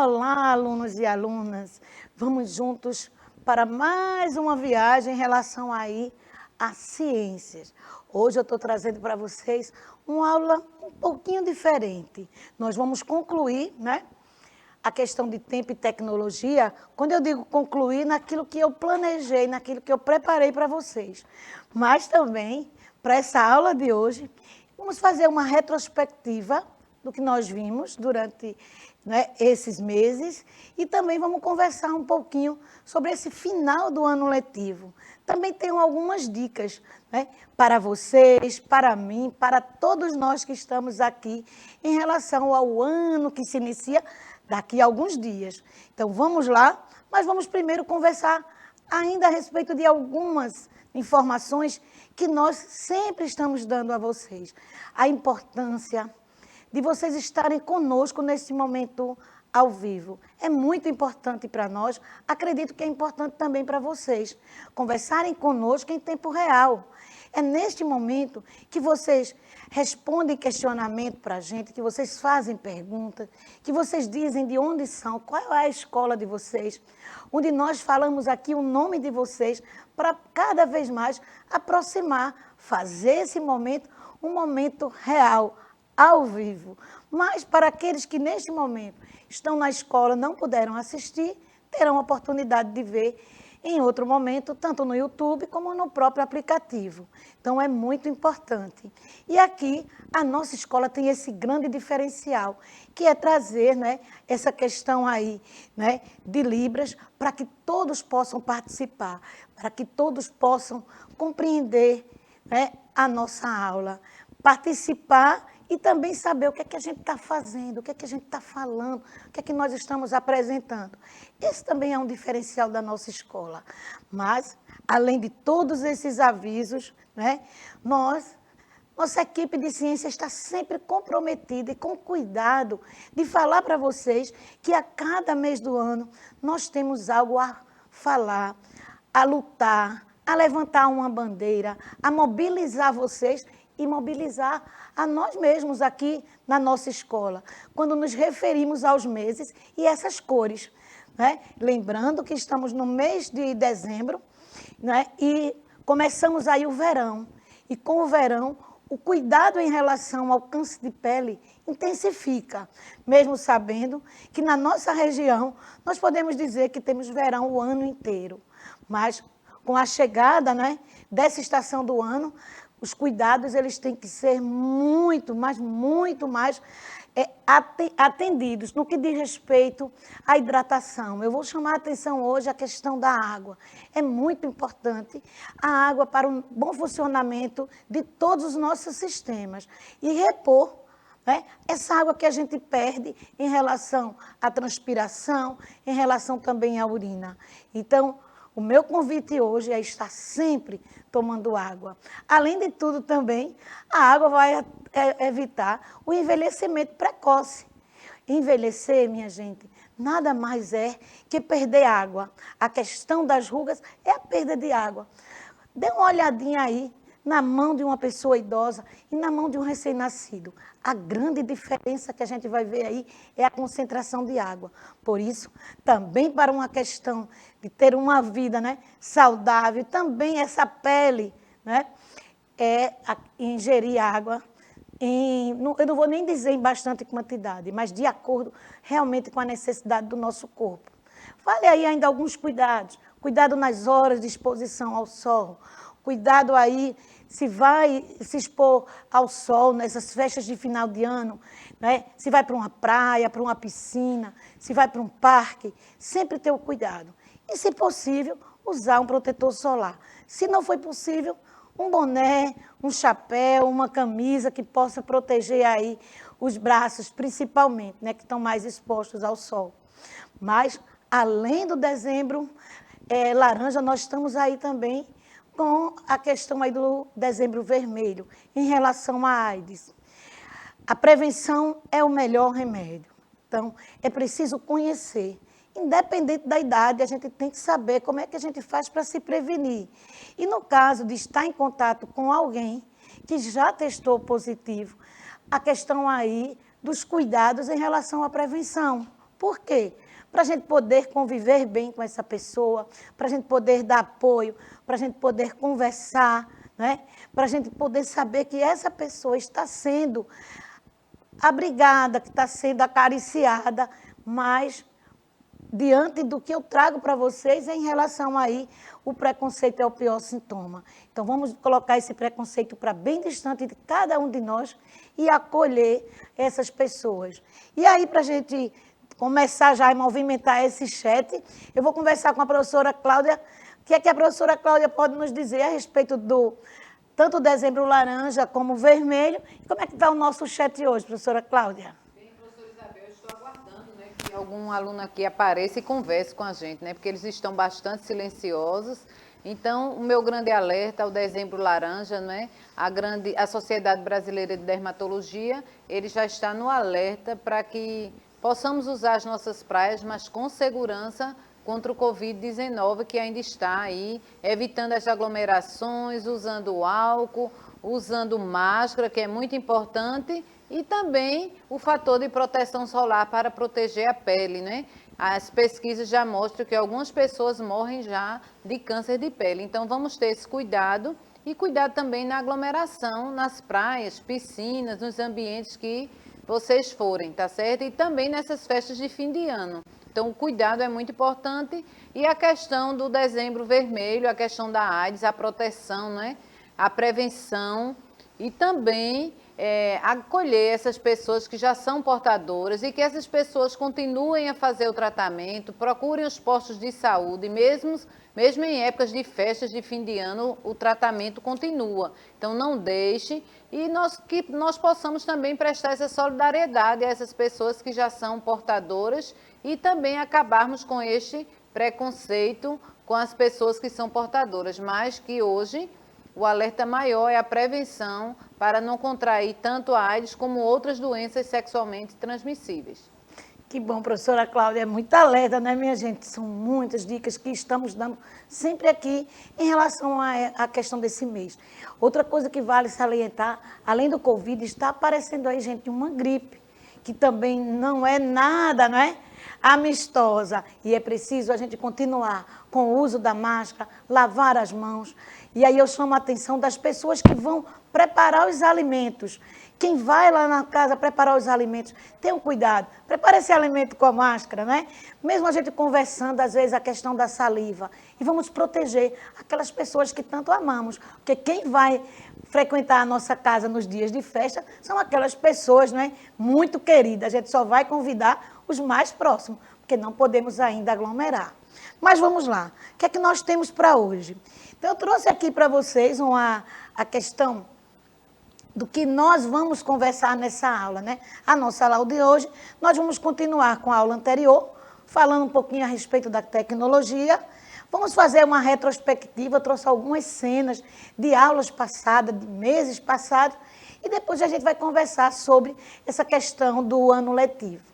Olá, alunos e alunas. Vamos juntos para mais uma viagem em relação aí às ciências. Hoje eu estou trazendo para vocês uma aula um pouquinho diferente. Nós vamos concluir, né, a questão de tempo e tecnologia, quando eu digo concluir, naquilo que eu planejei, naquilo que eu preparei para vocês. Mas também, para essa aula de hoje, vamos fazer uma retrospectiva do que nós vimos durante, né, esses meses e também vamos conversar um pouquinho sobre esse final do ano letivo. Também tenho algumas dicas, né, para vocês, para mim, para todos nós que estamos aqui em relação ao ano que se inicia daqui a alguns dias. Então vamos lá, mas vamos primeiro conversar ainda a respeito de algumas informações que nós sempre estamos dando a vocês. A importância de vocês estarem conosco nesse momento ao vivo. É muito importante para nós, acredito que é importante também para vocês, conversarem conosco em tempo real. É neste momento que vocês respondem questionamento para a gente, que vocês fazem perguntas, que vocês dizem de onde são, qual é a escola de vocês, onde nós falamos aqui o nome de vocês, para cada vez mais aproximar, fazer esse momento um momento real, ao vivo. Mas para aqueles que neste momento estão na escola, não puderam assistir, terão a oportunidade de ver em outro momento, tanto no YouTube como no próprio aplicativo. Então é muito importante. E aqui a nossa escola tem esse grande diferencial, que é trazer, né, essa questão aí, né, de Libras, para que todos possam participar, para que todos possam compreender, né, a nossa aula, participar e também saber o que é que a gente está fazendo, o que é que a gente está falando, o que é que nós estamos apresentando. Esse também é um diferencial da nossa escola. Mas, além de todos esses avisos, né, nossa equipe de ciência está sempre comprometida e com cuidado de falar para vocês que a cada mês do ano nós temos algo a falar, a lutar, a levantar uma bandeira, a mobilizar vocês e mobilizar a nós mesmos aqui na nossa escola, quando nos referimos aos meses e essas cores, né? Lembrando que estamos no mês de dezembro, né? E começamos aí o verão, e com o verão o cuidado em relação ao câncer de pele intensifica, mesmo sabendo que na nossa região nós podemos dizer que temos verão o ano inteiro, mas com a chegada, né, dessa estação do ano, os cuidados eles têm que ser muito mais atendidos no que diz respeito à hidratação. Eu vou chamar a atenção hoje a questão da água. É muito importante a água para o bom funcionamento de todos os nossos sistemas. E repor, né, essa água que a gente perde em relação à transpiração, em relação também à urina. Então, o meu convite hoje é estar sempre tomando água. Além de tudo também, a água vai evitar o envelhecimento precoce. Envelhecer, minha gente, nada mais é que perder água. A questão das rugas é a perda de água. Dê uma olhadinha aí na mão de uma pessoa idosa e na mão de um recém-nascido. A grande diferença que a gente vai ver aí é a concentração de água. Por isso, também para uma questão de ter uma vida, né, saudável, também essa pele, né, ingerir água, eu não vou nem dizer em bastante quantidade, mas de acordo realmente com a necessidade do nosso corpo. Vale aí ainda alguns cuidados. Cuidado nas horas de exposição ao sol. Cuidado aí, se vai se expor ao sol nessas festas de final de ano, né? Se vai para uma praia, para uma piscina, se vai para um parque, sempre ter o cuidado. E, se possível, usar um protetor solar. Se não for possível, um boné, um chapéu, uma camisa que possa proteger aí os braços, principalmente, né, que estão mais expostos ao sol. Mas, além do dezembro laranja, nós estamos aí também com a questão aí do dezembro vermelho, em relação à AIDS. A prevenção é o melhor remédio. Então, é preciso conhecer. Independente da idade, a gente tem que saber como é que a gente faz para se prevenir. E no caso de estar em contato com alguém que já testou positivo, a questão aí dos cuidados em relação à prevenção. Por quê? Para a gente poder conviver bem com essa pessoa, para a gente poder dar apoio, para a gente poder conversar, né? Para a gente poder saber que essa pessoa está sendo abrigada, que está sendo acariciada, mas diante do que eu trago para vocês em relação aí, o preconceito é o pior sintoma. Então, vamos colocar esse preconceito para bem distante de cada um de nós e acolher essas pessoas. E aí, para a gente começar já a movimentar esse chat, eu vou conversar com a professora Cláudia. O que é que a professora Cláudia pode nos dizer a respeito do tanto dezembro laranja como vermelho? E como é que está o nosso chat hoje, professora Cláudia? Que algum aluno aqui apareça e converse com a gente, né? Porque eles estão bastante silenciosos. Então, o meu grande alerta ao dezembro laranja, né? A Sociedade Brasileira de Dermatologia, ele já está no alerta para que possamos usar as nossas praias, mas com segurança contra o Covid-19, que ainda está aí, evitando as aglomerações, usando álcool, usando máscara, que é muito importante, e também o fator de proteção solar para proteger a pele, né? As pesquisas já mostram que algumas pessoas morrem já de câncer de pele. Então, vamos ter esse cuidado e cuidado também na aglomeração, nas praias, piscinas, nos ambientes que vocês forem, tá certo? E também nessas festas de fim de ano. Então, o cuidado é muito importante. E a questão do dezembro vermelho, a questão da AIDS, a proteção, né? A prevenção e também acolher essas pessoas que já são portadoras e que essas pessoas continuem a fazer o tratamento, procurem os postos de saúde, mesmo em épocas de festas de fim de ano, o tratamento continua. Então, não deixe e que nós possamos também prestar essa solidariedade a essas pessoas que já são portadoras e também acabarmos com este preconceito com as pessoas que são portadoras, mas que hoje o alerta maior é a prevenção para não contrair tanto a AIDS como outras doenças sexualmente transmissíveis. Que bom, professora Cláudia, é muito alerta, né, minha gente? São muitas dicas que estamos dando sempre aqui em relação à questão desse mês. Outra coisa que vale salientar, além do Covid, está aparecendo aí, gente, uma gripe, que também não é nada, não é? Amistosa. E é preciso a gente continuar com o uso da máscara, lavar as mãos. E aí eu chamo a atenção das pessoas que vão preparar os alimentos. Quem vai lá na casa preparar os alimentos, tenham cuidado. Prepare esse alimento com a máscara, né? Mesmo a gente conversando, às vezes, a questão da saliva. E vamos proteger aquelas pessoas que tanto amamos. Porque quem vai frequentar a nossa casa nos dias de festa são aquelas pessoas, né, muito queridas. A gente só vai convidar os mais próximos, porque não podemos ainda aglomerar. Mas vamos lá. O que é que nós temos para hoje? Então, eu trouxe aqui para vocês a questão do que nós vamos conversar nessa aula, né? A nossa aula de hoje, nós vamos continuar com a aula anterior, falando um pouquinho a respeito da tecnologia. Vamos fazer uma retrospectiva, eu trouxe algumas cenas de aulas passadas, de meses passados, e depois a gente vai conversar sobre essa questão do ano letivo.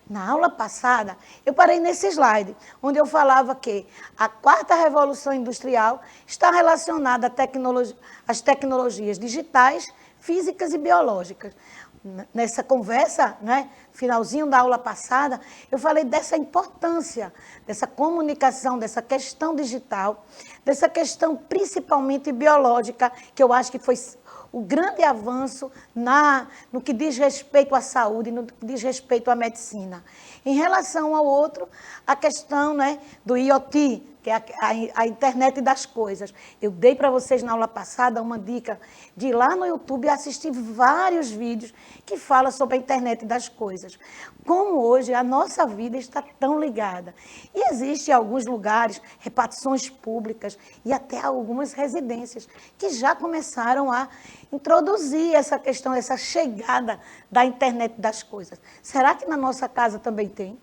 Na aula passada, eu parei nesse slide, onde eu falava que a quarta revolução industrial está relacionada às tecnologias digitais, físicas e biológicas. Nessa conversa, né, finalzinho da aula passada, eu falei dessa importância, dessa comunicação, dessa questão digital, dessa questão principalmente biológica, que eu acho que foi o grande avanço no que diz respeito à saúde, no que diz respeito à medicina. Em relação ao outro, a questão, né, do IoT, que é a internet das coisas. Eu dei para vocês na aula passada uma dica de ir lá no YouTube assistir vários vídeos que falam sobre a internet das coisas. Como hoje a nossa vida está tão ligada. E existem alguns lugares, repartições públicas e até algumas residências que já começaram a introduzir essa questão, essa chegada da internet das coisas. Será que na nossa casa também tem?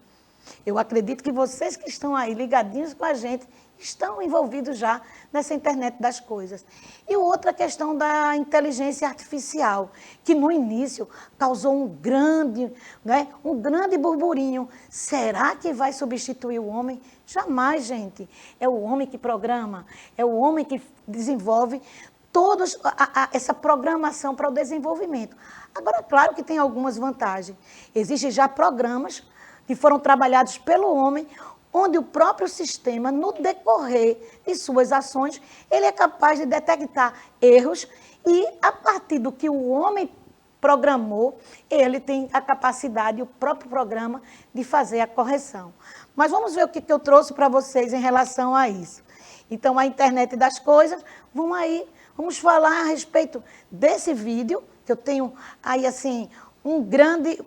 Eu acredito que vocês que estão aí ligadinhos com a gente estão envolvidos já nessa internet das coisas. E outra questão da inteligência artificial, que no início causou um grande burburinho. Será que vai substituir o homem? Jamais, gente. É o homem que programa, é o homem que desenvolve toda essa programação para o desenvolvimento. Agora, claro que tem algumas vantagens. Existem já programas que foram trabalhados pelo homem, onde o próprio sistema, no decorrer de suas ações, ele é capaz de detectar erros e, a partir do que o homem programou, ele tem a capacidade, o próprio programa, de fazer a correção. Mas vamos ver o que eu trouxe para vocês em relação a isso. Então, a internet das coisas, vamos falar a respeito desse vídeo, que eu tenho aí, assim,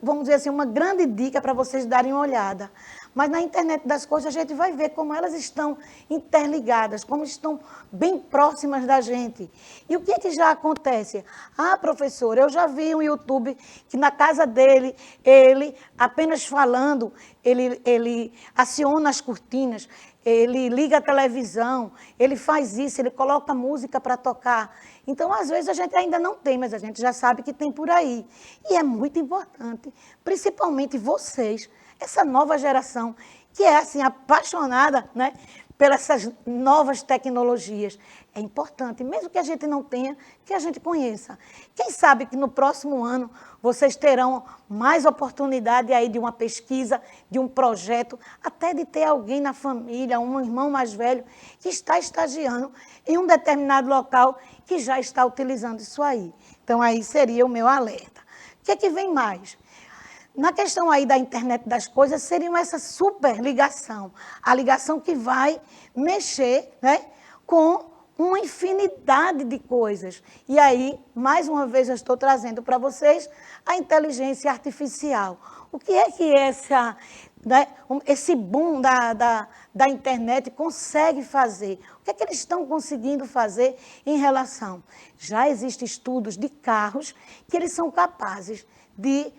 vamos dizer assim, uma grande dica para vocês darem uma olhada. Mas na internet das coisas a gente vai ver como elas estão interligadas, como estão bem próximas da gente. E o que é que já acontece? Ah, professora, eu já vi um YouTube que na casa dele, ele apenas falando, ele aciona as cortinas, ele liga a televisão, ele faz isso, ele coloca música para tocar. Então, às vezes, a gente ainda não tem, mas a gente já sabe que tem por aí. E é muito importante, principalmente vocês, essa nova geração, que é assim, apaixonada, né, pelas novas tecnologias. É importante, mesmo que a gente não tenha, que a gente conheça. Quem sabe que no próximo ano vocês terão mais oportunidade aí de uma pesquisa, de um projeto, até de ter alguém na família, um irmão mais velho, que está estagiando em um determinado local que já está utilizando isso aí. Então, aí seria o meu alerta. O que é que vem mais? Na questão aí da internet das coisas, seria essa super ligação, a ligação que vai mexer, né, com uma infinidade de coisas. E aí, mais uma vez, eu estou trazendo para vocês a inteligência artificial. O que é que esse boom da internet consegue fazer? O que é que eles estão conseguindo fazer em relação? Já existem estudos de carros que eles são capazes de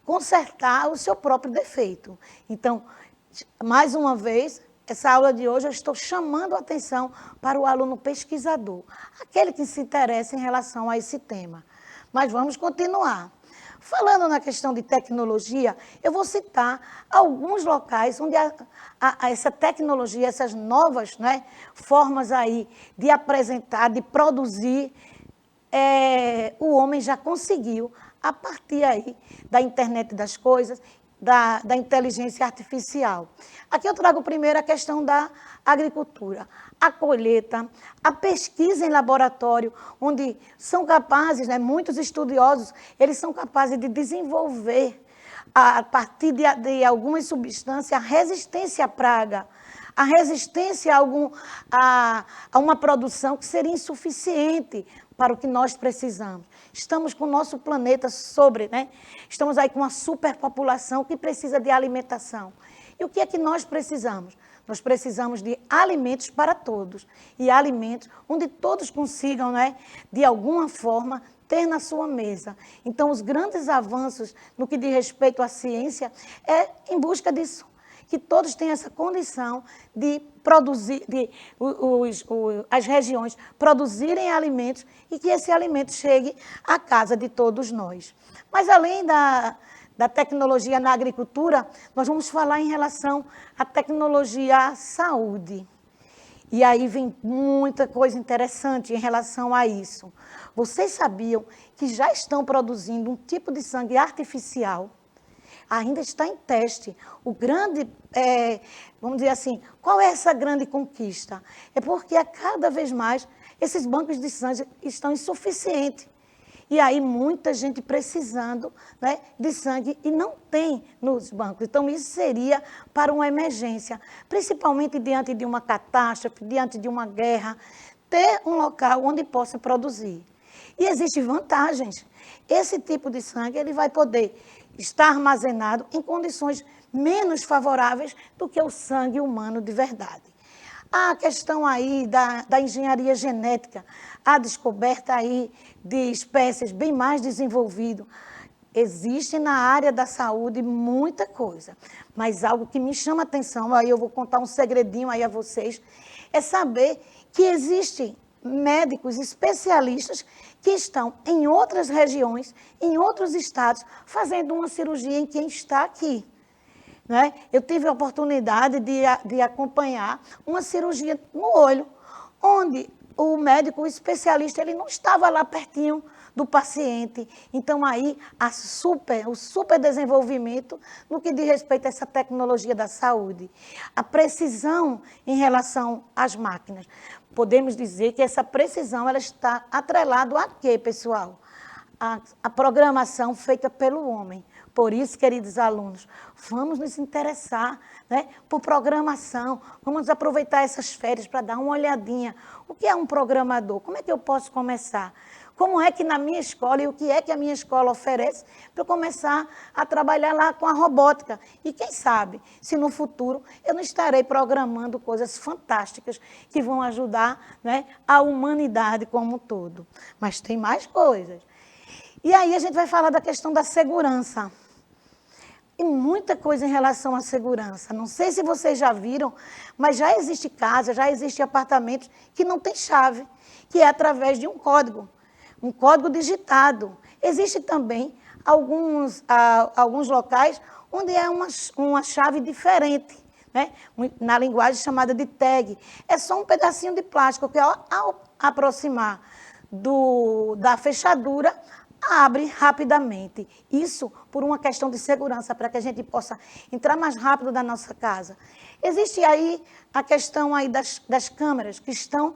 consertar o seu próprio defeito. Então, mais uma vez, essa aula de hoje eu estou chamando a atenção para o aluno pesquisador, aquele que se interessa em relação a esse tema. Mas vamos continuar. Falando na questão de tecnologia, eu vou citar alguns locais onde essa tecnologia, essas novas, né, formas aí de apresentar, de produzir, o homem já conseguiu a partir aí da internet das coisas, da inteligência artificial. Aqui eu trago primeiro a questão da agricultura, a colheita, a pesquisa em laboratório, onde são capazes, né, muitos estudiosos, eles são capazes de desenvolver, a partir de algumas substâncias, a resistência à praga, a resistência a uma produção que seria insuficiente para o que nós precisamos. Estamos com o nosso planeta estamos aí com uma superpopulação que precisa de alimentação. E o que é que nós precisamos? Nós precisamos de alimentos para todos. E alimentos onde todos consigam, né, de alguma forma, ter na sua mesa. Então, os grandes avanços no que diz respeito à ciência é em busca disso. Que todos tenham essa condição de produzir, as regiões produzirem alimentos e que esse alimento chegue à casa de todos nós. Mas além da tecnologia na agricultura, nós vamos falar em relação à tecnologia à saúde. E aí vem muita coisa interessante em relação a isso. Vocês sabiam que já estão produzindo um tipo de sangue artificial? Ainda está em teste. O grande, vamos dizer assim, qual é essa grande conquista? É porque a cada vez mais esses bancos de sangue estão insuficientes. E aí muita gente precisando, né, de sangue e não tem nos bancos. Então isso seria para uma emergência, principalmente diante de uma catástrofe, diante de uma guerra, ter um local onde possa produzir. E existem vantagens. Esse tipo de sangue ele vai poder estar armazenado em condições menos favoráveis do que o sangue humano de verdade. A questão aí da engenharia genética, a descoberta aí de espécies bem mais desenvolvidas. Existe na área da saúde muita coisa, mas algo que me chama a atenção, aí eu vou contar um segredinho aí a vocês, é saber que existem médicos especialistas que estão em outras regiões, em outros estados, fazendo uma cirurgia em quem está aqui. Né? Eu tive a oportunidade de acompanhar uma cirurgia no olho, onde o médico, o especialista, ele não estava lá pertinho do paciente. Então, aí, o super desenvolvimento no que diz respeito a essa tecnologia da saúde. A precisão em relação às máquinas. Podemos dizer que essa precisão ela está atrelada a quê, pessoal? A programação feita pelo homem. Por isso, queridos alunos, vamos nos interessar, né, por programação, vamos aproveitar essas férias para dar uma olhadinha. O que é um programador? Como é que eu posso começar? Como é que na minha escola, e o que é que a minha escola oferece para eu começar a trabalhar lá com a robótica? E quem sabe, se no futuro eu não estarei programando coisas fantásticas que vão ajudar, né, a humanidade como um todo. Mas tem mais coisas. E aí a gente vai falar da questão da segurança. E muita coisa em relação à segurança. Não sei se vocês já viram, mas já existe casa, já existe apartamentos que não tem chave, que é através de um código digitado. Existe também alguns locais onde é uma chave diferente, né? Na linguagem chamada de tag. É só um pedacinho de plástico que ao aproximar da fechadura, abre rapidamente. Isso por uma questão de segurança, para que a gente possa entrar mais rápido na nossa casa. Existe aí a questão aí das câmeras, que estão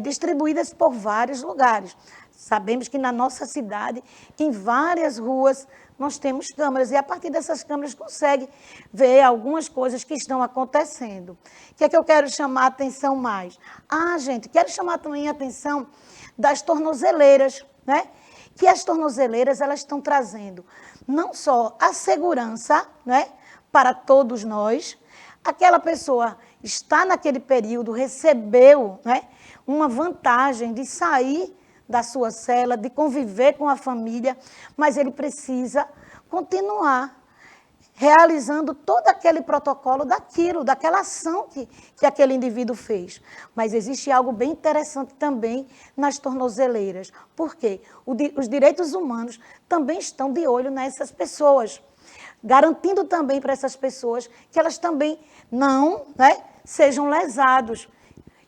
distribuídas por vários lugares. Sabemos que na nossa cidade, em várias ruas, nós temos câmeras, e a partir dessas câmeras consegue ver algumas coisas que estão acontecendo. O que é que eu quero chamar a atenção mais? Gente, quero chamar também a atenção das tornozeleiras, né? Que as tornozeleiras elas estão trazendo não só a segurança, né, para todos nós, aquela pessoa está naquele período, recebeu, né, uma vantagem de sair da sua cela, de conviver com a família, mas ele precisa continuar realizando todo aquele protocolo daquela ação que aquele indivíduo fez. Mas existe algo bem interessante também nas tornozeleiras. Por quê? Os direitos humanos também estão de olho nessas pessoas, garantindo também para essas pessoas que elas também não, né, sejam lesados.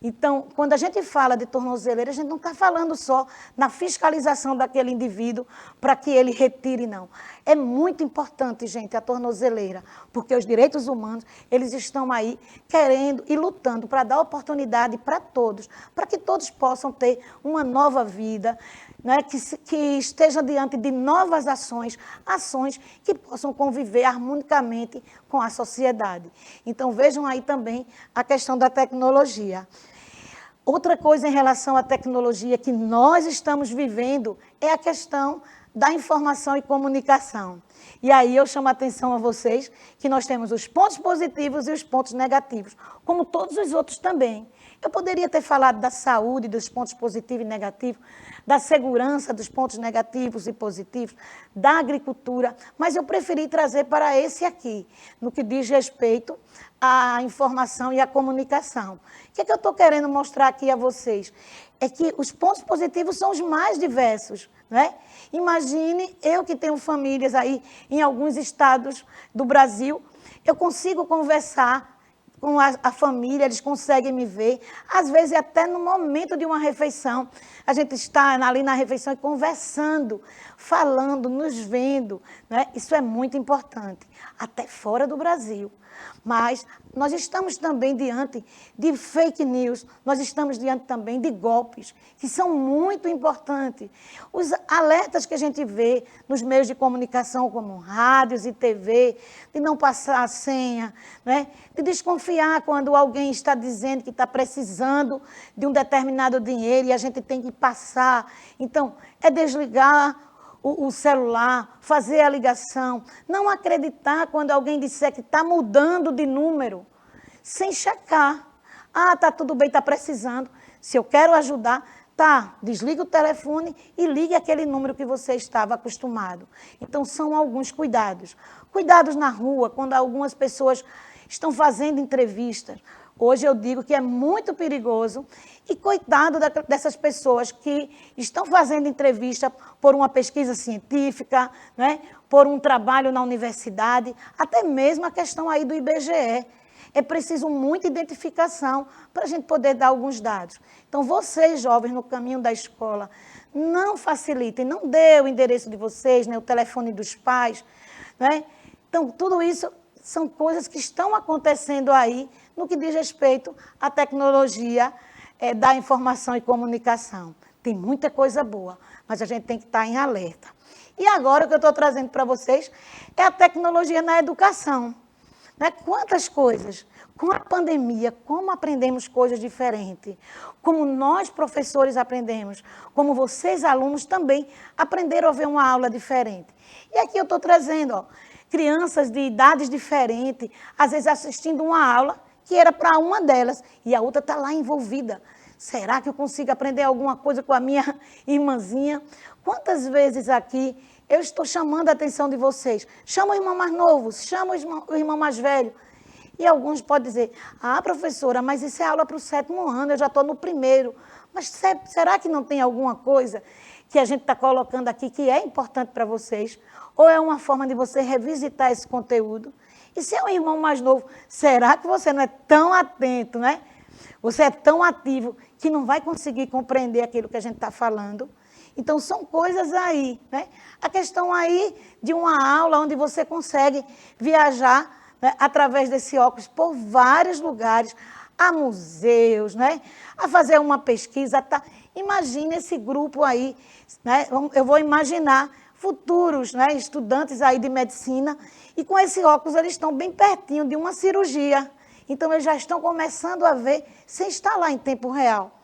Então, quando a gente fala de tornozeleira, a gente não está falando só na fiscalização daquele indivíduo para que ele retire, não. É muito importante, gente, a tornozeleira, porque os direitos humanos, eles estão aí querendo e lutando para dar oportunidade para todos, para que todos possam ter uma nova vida, né, que esteja diante de novas ações que possam conviver harmonicamente com a sociedade. Então, vejam aí também a questão da tecnologia. Outra coisa em relação à tecnologia que nós estamos vivendo é a questão da informação e comunicação. E aí eu chamo a atenção a vocês que nós temos os pontos positivos e os pontos negativos, como todos os outros também. Eu poderia ter falado da saúde, dos pontos positivos e negativos, da segurança, dos pontos negativos e positivos, da agricultura, mas eu preferi trazer para esse aqui, no que diz respeito à informação e à comunicação. O que é que eu estou querendo mostrar aqui a vocês? É que os pontos positivos são os mais diversos, não é? Imagine eu que tenho famílias aí em alguns estados do Brasil, eu consigo conversar com a família, eles conseguem me ver, às vezes até no momento de uma refeição, a gente está ali na refeição e conversando, falando, nos vendo, né? Isso é muito importante, até fora do Brasil. Mas nós estamos também diante de fake news, nós estamos diante também de golpes, que são muito importantes. Os alertas que a gente vê nos meios de comunicação, como rádios e TV, de não passar a senha, né? De desconfiar quando alguém está dizendo que está precisando de um determinado dinheiro e a gente tem que passar. Então, é desligar o celular, fazer a ligação, não acreditar quando alguém disser que está mudando de número, sem checar. Está tudo bem, está precisando. Se eu quero ajudar, desliga o telefone e ligue aquele número que você estava acostumado. Então, são alguns cuidados. Cuidados na rua, quando algumas pessoas estão fazendo entrevistas. Hoje eu digo que é muito perigoso e coitado dessas pessoas que estão fazendo entrevista por uma pesquisa científica, né, por um trabalho na universidade, até mesmo a questão aí do IBGE. é preciso muita identificação para a gente poder dar alguns dados. Então, vocês, jovens, no caminho da escola, não facilitem, não dê o endereço de vocês, né, o telefone dos pais, né? Então, tudo isso são coisas que estão acontecendo aí no que diz respeito à tecnologia da informação e comunicação. Tem muita coisa boa, mas a gente tem que estar em alerta. E agora o que eu estou trazendo para vocês é a tecnologia na educação. Né? Quantas coisas, com a pandemia, como aprendemos coisas diferentes, como nós professores aprendemos, como vocês alunos também aprenderam a ver uma aula diferente. E aqui eu estou trazendo, ó, crianças de idades diferentes, às vezes assistindo uma aula que era para uma delas e a outra está lá envolvida. Será que eu consigo aprender alguma coisa com a minha irmãzinha? Quantas vezes aqui eu estou chamando a atenção de vocês? Chama o irmão mais novo, chama o irmão mais velho. E alguns podem dizer, professora, mas isso é aula para o 7º ano, eu já estou no 1º. Mas será que não tem alguma coisa que a gente está colocando aqui que é importante para vocês? Ou é uma forma de você revisitar esse conteúdo? E se é um irmão mais novo, será que você não é tão atento, né? Você é tão ativo que não vai conseguir compreender aquilo que a gente está falando? Então, são coisas aí, né? A questão aí de uma aula onde você consegue viajar, né, através desse óculos por vários lugares, a museus, né? A fazer uma pesquisa. Tá? Imagine esse grupo aí, né? Eu vou imaginar futuros, né, estudantes aí de medicina, e com esse óculos eles estão bem pertinho de uma cirurgia. Então, eles já estão começando a ver sem estar lá em tempo real.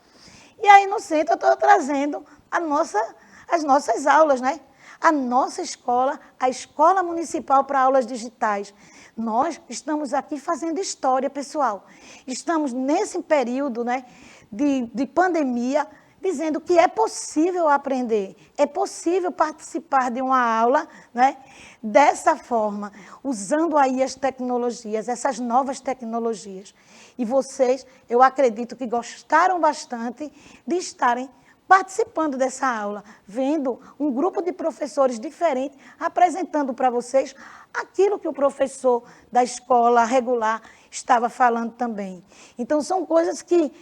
E aí, no centro, eu estou trazendo as nossas aulas, né? A nossa escola, a Escola Municipal para Aulas Digitais. Nós estamos aqui fazendo história, pessoal. Estamos nesse período, né, de pandemia, dizendo que é possível aprender, é possível participar de uma aula, né, dessa forma, usando aí as tecnologias, essas novas tecnologias. E vocês, eu acredito que gostaram bastante de estarem participando dessa aula, vendo um grupo de professores diferentes apresentando para vocês aquilo que o professor da escola regular estava falando também. Então, são coisas que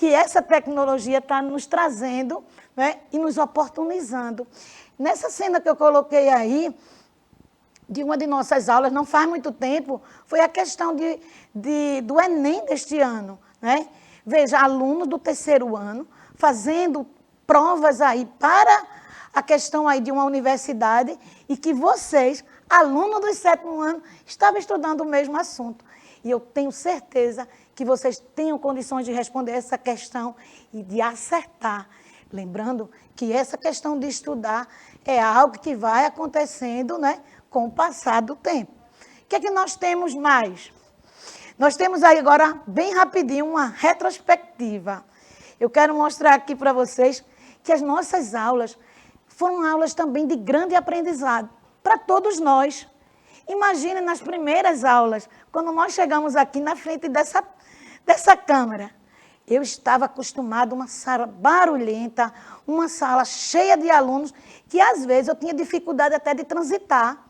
essa tecnologia está nos trazendo, né, e nos oportunizando. Nessa cena que eu coloquei aí, de uma de nossas aulas, não faz muito tempo, foi a questão do Enem deste ano. Né? Veja, alunos do 3º ano fazendo provas aí para a questão aí de uma universidade e que vocês, alunos do 7º ano, estavam estudando o mesmo assunto. E eu tenho certeza que vocês tenham condições de responder essa questão e de acertar. Lembrando que essa questão de estudar é algo que vai acontecendo, né, com o passar do tempo. O que é que nós temos mais? Nós temos aí agora, bem rapidinho, uma retrospectiva. Eu quero mostrar aqui para vocês que as nossas aulas foram aulas também de grande aprendizado para todos nós. Imagine nas primeiras aulas, quando nós chegamos aqui na frente dessa câmera. Eu estava acostumada a uma sala barulhenta, uma sala cheia de alunos, que às vezes eu tinha dificuldade até de transitar.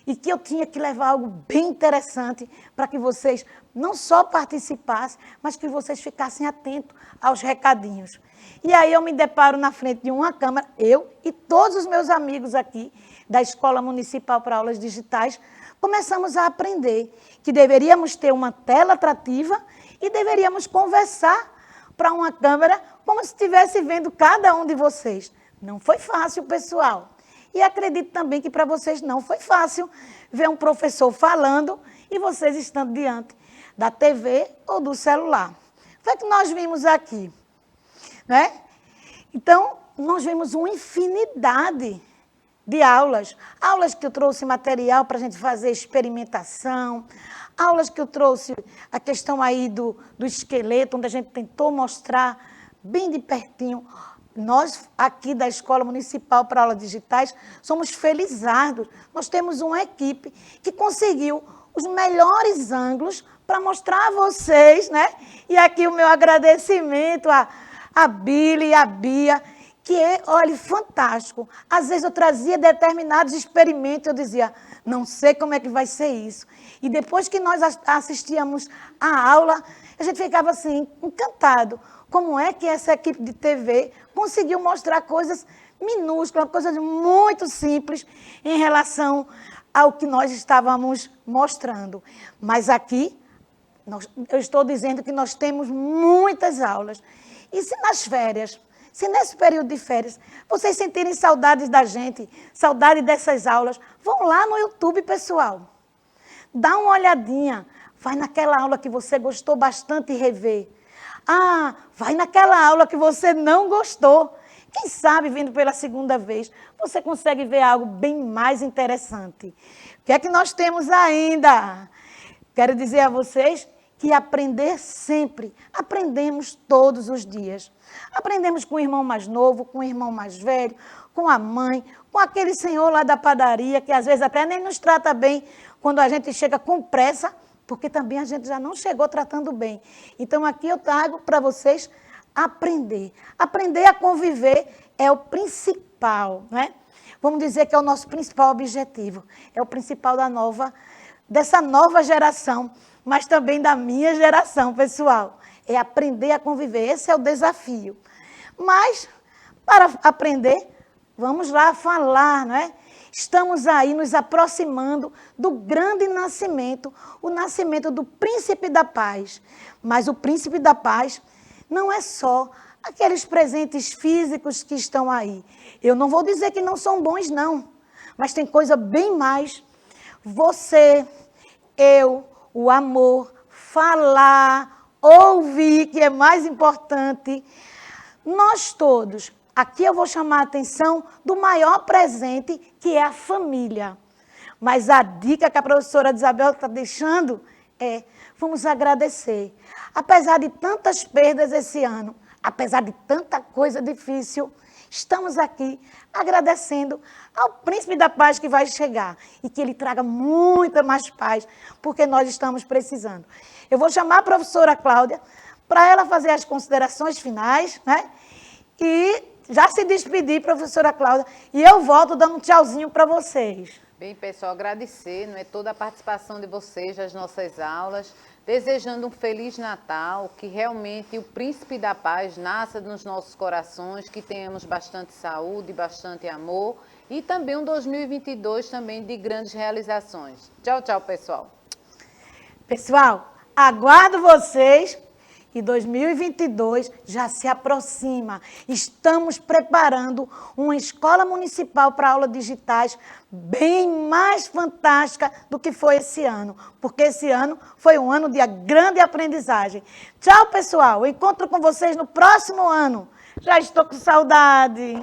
E que eu tinha que levar algo bem interessante para que vocês não só participassem, mas que vocês ficassem atentos aos recadinhos. E aí eu me deparo na frente de uma câmera, eu e todos os meus amigos aqui da Escola Municipal para Aulas Digitais, começamos a aprender que deveríamos ter uma tela atrativa e deveríamos conversar para uma câmera como se estivesse vendo cada um de vocês. Não foi fácil, pessoal. E acredito também que para vocês não foi fácil ver um professor falando e vocês estando diante da TV ou do celular. Foi que nós vimos aqui, né? Então, nós vimos uma infinidade de aulas. Aulas que eu trouxe material para a gente fazer experimentação, aulas que eu trouxe a questão aí do esqueleto, onde a gente tentou mostrar bem de pertinho. Nós, aqui da Escola Municipal para Aulas Digitais, somos felizardos. Nós temos uma equipe que conseguiu os melhores ângulos para mostrar a vocês, né? E aqui o meu agradecimento a Billy e a Bia, que é, olha, fantástico. Às vezes eu trazia determinados experimentos, eu dizia, não sei como é que vai ser isso. E depois que nós assistíamos à aula, a gente ficava assim, encantado. Como é que essa equipe de TV conseguiu mostrar coisas minúsculas, coisas muito simples em relação ao que nós estávamos mostrando. Mas aqui, eu estou dizendo que nós temos muitas aulas. E se nas férias, se nesse período de férias, vocês sentirem saudades da gente, saudade dessas aulas, vão lá no YouTube, pessoal. Dá uma olhadinha, vai naquela aula que você gostou bastante e rever. Ah, vai naquela aula que você não gostou. Quem sabe, vindo pela segunda vez, você consegue ver algo bem mais interessante. O que é que nós temos ainda? Quero dizer a vocês que aprender sempre, aprendemos todos os dias. Aprendemos com o irmão mais novo, com o irmão mais velho, com a mãe, com aquele senhor lá da padaria, que às vezes até nem nos trata bem quando a gente chega com pressa, porque também a gente já não chegou tratando bem. Então aqui eu trago para vocês aprender. Aprender a conviver é o principal, né? Vamos dizer que é o nosso principal objetivo. É o principal dessa nova geração, mas também da minha geração, pessoal. É aprender a conviver. Esse é o desafio. Mas, para aprender, vamos lá falar, não é? Estamos aí nos aproximando do grande nascimento, o nascimento do Príncipe da Paz. Mas o Príncipe da Paz não é só aqueles presentes físicos que estão aí. Eu não vou dizer que não são bons, não. Mas tem coisa bem mais. Você, eu, o amor, falar, ouvir, que é mais importante. Nós todos. Aqui eu vou chamar a atenção do maior presente, que é a família. Mas a dica que a professora Isabel está deixando é, vamos agradecer. Apesar de tantas perdas esse ano, apesar de tanta coisa difícil, estamos aqui agradecendo ao Príncipe da Paz que vai chegar e que ele traga muita mais paz, porque nós estamos precisando. Eu vou chamar a professora Cláudia para ela fazer as considerações finais, né? E já se despedir, professora Cláudia, e eu volto dando um tchauzinho para vocês. Bem, pessoal, agradecer, não é, toda a participação de vocês nas nossas aulas, desejando um Feliz Natal, que realmente o Príncipe da Paz nasça nos nossos corações, que tenhamos bastante saúde, bastante amor e também um 2022 também de grandes realizações. Tchau, tchau, pessoal. Pessoal, aguardo vocês. E 2022 já se aproxima. Estamos preparando uma escola municipal para aulas digitais bem mais fantástica do que foi esse ano. Porque esse ano foi um ano de grande aprendizagem. Tchau, pessoal. Encontro com vocês no próximo ano. Já estou com saudade.